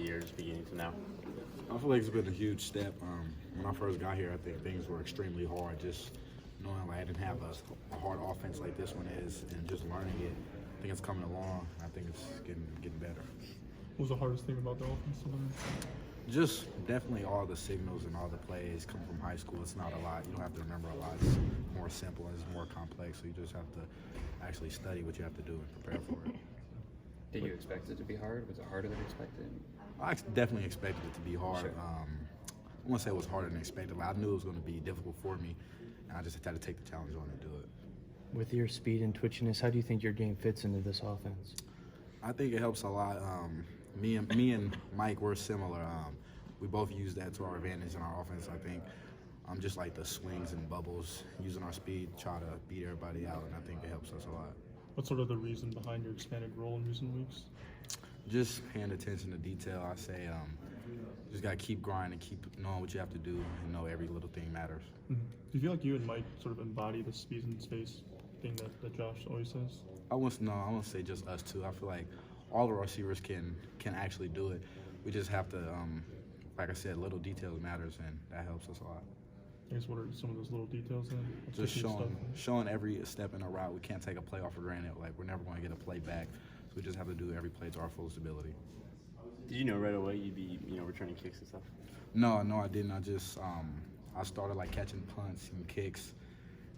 the year just beginning to now? I feel like it's been a huge step. When I first got here, I think things were extremely hard. Just knowing like I didn't have a hard offense like this one is, and just learning it. I think it's coming along. I think it's getting better. What was the hardest thing about the offense to learn? Just definitely all the signals and all the plays come from high school. It's not a lot. You don't have to remember a lot. It's more simple and it's more complex. So you just have to actually study what you have to do and prepare for it. Did you expect it to be hard? Was it harder than expected? I definitely expected it to be hard. Sure. I won't say it was harder than expected. Like, I knew it was going to be difficult for me, and I just had to take the challenge on and do it. With your speed and twitchiness, how do you think your game fits into this offense? I think it helps a lot. Me and Mike, we're similar. We both use that to our advantage in our offense. I think just like the swings and bubbles, using our speed, try to beat everybody out, and I think it helps us a lot. What's sort of the reason behind your expanded role in recent weeks? Just paying attention to detail. I say just gotta keep grinding, keep knowing what you have to do, and know every little thing matters. Mm-hmm. Do you feel like you and Mike sort of embody the speed and space thing that Josh always says? I won't say just us two. I feel like all the receivers can actually do it. We just have to, like I said, little details matters, and that helps us a lot. I guess what are some of those little details then? Just showing every step in a route. We can't take a play off for granted. Like, we're never going to get a play back. So we just have to do every play to our fullest ability. Did you know right away you'd be, returning kicks and stuff? No, I didn't. I just I started like catching punts and kicks,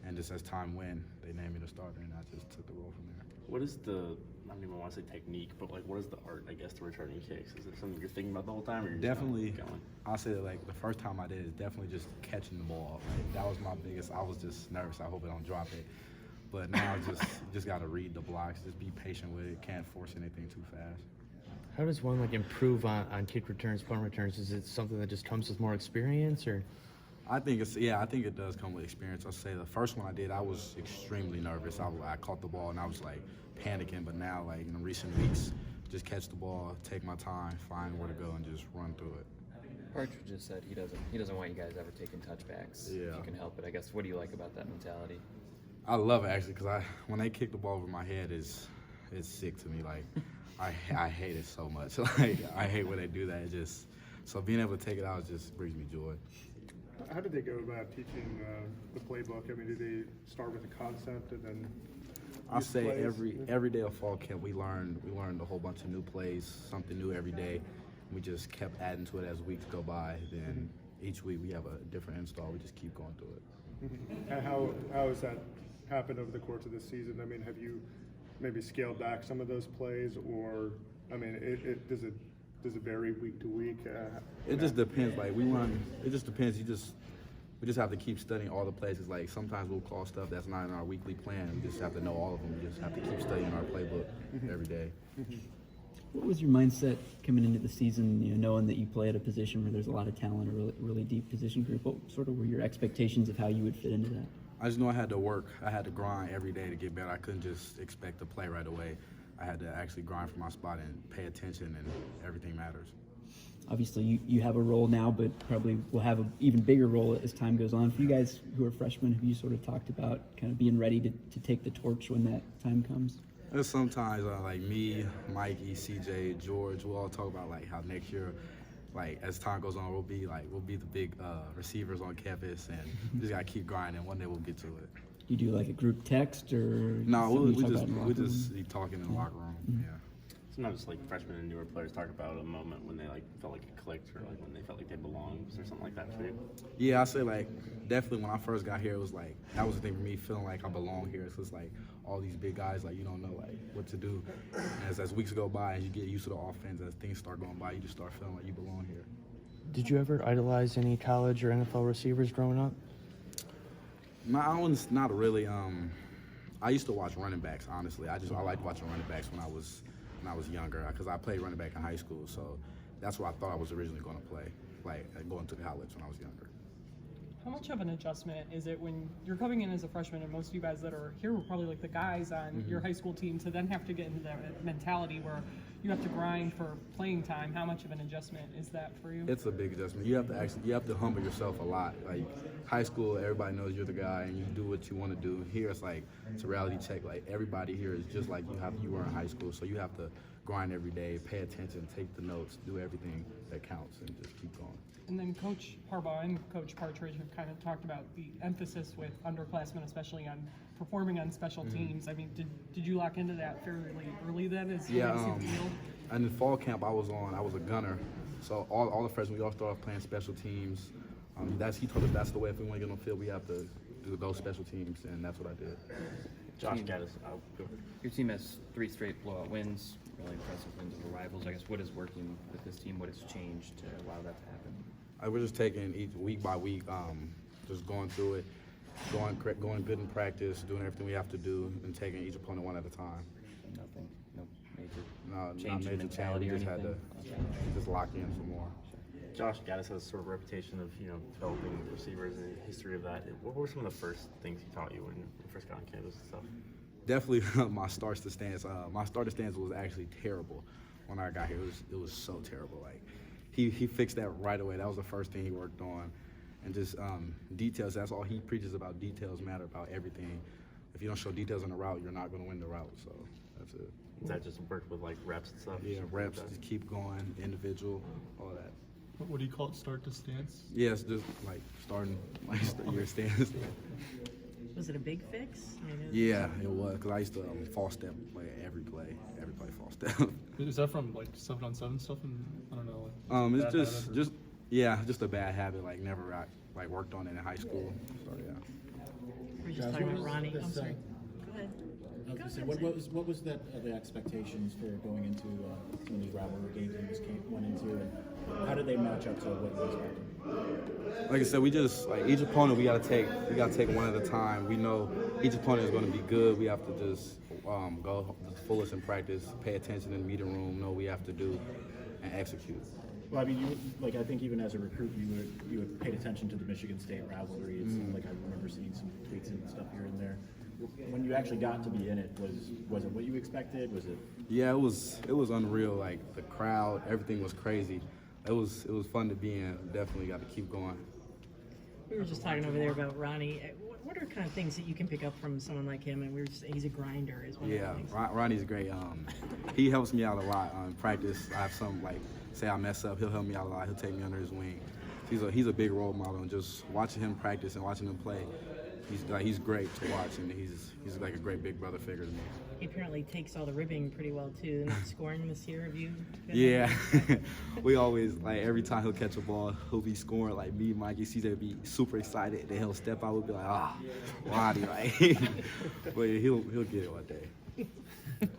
and just as time went, they named me the starter, and I just took the role from there. What is I don't even want to say technique, but like what is the art, I guess, to returning kicks? Is there something you're thinking about the whole time, or you're Definitely, just going? I'll say that like the first time I did it is definitely just catching the ball. Like, that was my biggest. I was just nervous. I hope I don't drop it. But now just got to read the blocks, just be patient with it. Can't force anything too fast. How does one improve on kick returns, punt returns? Is it something that just comes with more experience, or? I think it does come with experience. I'll say the first one I did, I was extremely nervous. I caught the ball and I was like panicking. But now, like in recent weeks, just catch the ball, take my time, find where to go, and just run through it. Partridge just said he doesn't want you guys ever taking touchbacks. Yeah. If you can help it, I guess. What do you like about that mentality? I love it actually, because when they kick the ball over my head, it's sick to me. Like I hate it so much. Like I hate when they do that. So being able to take it out just brings me joy. How did they go about teaching the playbook? I mean, did they start with a concept and then? I say every day of fall camp we learned a whole bunch of new plays, something new every day. We just kept adding to it as weeks go by. Then each week we have a different install. We just keep going through it. And how has that happened over the course of this season? I mean, have you maybe scaled back some of those plays, or I mean, does it vary week to week? It just depends. Like it just depends. We just have to keep studying all the plays. It's like sometimes we'll call stuff that's not in our weekly plan. We just have to know all of them. We just have to keep studying our playbook every day. What was your mindset coming into the season, knowing that you play at a position where there's a lot of talent, a really deep position group? What sort of were your expectations of how you would fit into that? I just knew I had to work. I had to grind every day to get better. I couldn't just expect to play right away. I had to actually grind for my spot and pay attention, and everything matters. Obviously, you have a role now, but probably will have an even bigger role as time goes on. For you guys who are freshmen, have you sort of talked about kind of being ready to take the torch when that time comes? There's sometimes like me, Mikey, CJ, George, we'll all talk about like how next year, like as time goes on, we'll be the big receivers on campus, and we just gotta keep grinding. One day we'll get to it. You do like a group text or? No, we just be talking in the locker room. Yeah. Sometimes like freshmen and newer players talk about a moment when they like felt like it clicked, or like when they felt like they belonged. Was there something like that for you? Yeah, I say like definitely when I first got here, it was like that was the thing for me, feeling like I belong here. So it's like all these big guys, like you don't know like what to do. And as weeks go by and you get used to the offense, as things start going by, you just start feeling like you belong here. Did you ever idolize any college or NFL receivers growing up? No, not really. I used to watch running backs. Honestly, I liked watching running backs when I was younger, because I played running back in high school. So that's what I thought I was originally going to play, like going to college when I was younger. How much of an adjustment is it when you're coming in as a freshman, and most of you guys that are here were probably like the guys on your high school team, to then have to get into that mentality where you have to grind for playing time? How much of an adjustment is that for you? It's a big adjustment. You have to humble yourself a lot. Like high school, everybody knows you're the guy and you do what you want to do. Here it's like it's a reality check. Like everybody here is just like you were in high school, so you have to grind every day, pay attention, take the notes, do everything that counts, and just keep going. And then Coach Harbaugh and Coach Partridge have kind of talked about the emphasis with underclassmen, especially on performing on special teams. I mean, did you lock into that fairly early then as you guys see the field? And in fall camp I was a gunner. So all the freshmen, we all start off playing special teams. He told us that's the way. If we want to get on the field, we have to do those special teams, and that's what I did. Josh Gaddis, Your team has 3 straight blowout wins, really impressive wins over rivals. I guess what is working with this team? What has changed to allow that to happen? We're just taking each week by week, just going through it, going good in practice, doing everything we have to do, and taking each opponent one at a time. Nothing, no major Not change in major mentality change. or We just had anything? to just lock in some more. Josh Gaddis has sort of a reputation of, developing receivers and the history of that. What were some of the first things he taught you when you first got on campus and stuff? Definitely my start to stance. My start to stance was actually terrible when I got here. It was so terrible. Like he fixed that right away. That was the first thing he worked on, and just details. That's all he preaches about. Details matter about everything. If you don't show details on the route, you're not going to win the route. So that's it. Is that just worked with like reps and stuff? Yeah, reps. Just keep going. Individual. All that. What do you call it? Start to stance? Yeah, it's just like starting your stance. Was it a big fix? I mean, Yeah, it was, because I used to false step like every play false step. Is that from like 7-on-7 stuff? And I don't know. Like, It's just a bad habit. Like never worked on it in high school. So yeah. we're just talking about Ronnie. I'm sorry. Go ahead. I was gonna say, what was the expectations for going into some of these rivalry games you just went into, and how did they match up to what you expected? Like I said, we just each opponent we gotta take one at a time. We know each opponent is going to be good. We have to just go the fullest in practice, pay attention in the meeting room, know what we have to do, and execute. Well, I mean, I think even as a recruit, you had paid attention to the Michigan State rivalry. It seemed like I remember seeing some tweets and stuff here and there. When you actually got to be in it, was it what you expected? Was it? Yeah, it was unreal. Like the crowd, everything was crazy. It was fun to be in. Definitely got to keep going. We were just talking over there about Ronnie. What are kind of things that you can pick up from someone like him? And he's a grinder, is one of the things. Ronnie's great. He helps me out a lot in practice. I have some say I mess up, he'll help me out a lot. He'll take me under his wing. He's a big role model, and just watching him practice and watching him play, he's great to watch, and he's like a great big brother figure to me. He apparently takes all the ribbing pretty well too. Not scoring this year, have you? Yeah, we always every time he'll catch a ball, he'll be scoring. Like me, Mikey sees it, be super excited. Then he'll step out, we'll be like, Ronnie, but yeah, he'll get it one day.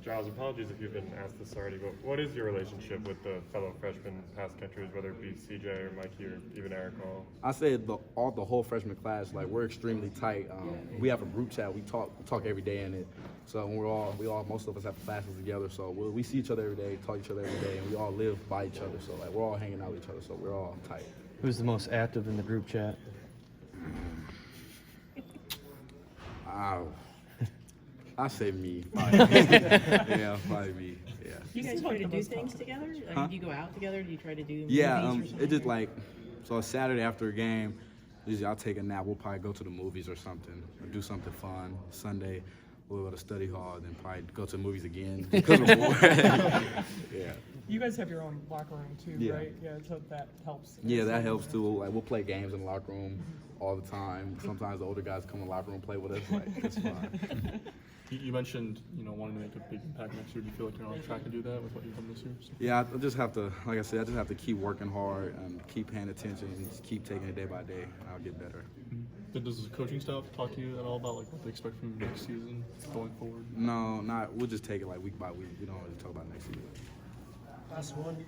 Giles, apologies if you've been asked this already, but what is your relationship with the fellow freshmen past catchers, whether it be CJ or Mikey or even Eric Hall? I say the whole freshman class, we're extremely tight. We have a group chat. We talk every day in it. So most of us have classes together. So we see each other every day, talk to each other every day, and we all live by each other. So we're all hanging out with each other. So we're all tight. Who's the most active in the group chat? I say me. Yeah, probably me. Yeah. Do you guys try to do things together? Do you go out together? Do you try to do Yeah, movies or something? it's just so a Saturday after a game, usually I'll take a nap. We'll probably go to the movies or something, or do something fun. Sunday, we'll go to study hall, then probably go to the movies again because we're bored. Yeah. You guys have your own locker room too, Yeah. right? Yeah, so that helps. Yeah, that helps too. We'll play games in the locker room all the time. Sometimes the older guys come in the locker room and play with us. It's fun. You mentioned, wanting to make a big impact next year. Do you feel like you're on track to do that with what you've done this year? Yeah, I just have to, like I said, I just have to keep working hard and keep paying attention and just keep taking it day by day, and I'll get better. Does the coaching staff talk to you at all about what they expect from you next season going forward? No, we'll just take it week by week. We don't really talk about next season. Last one.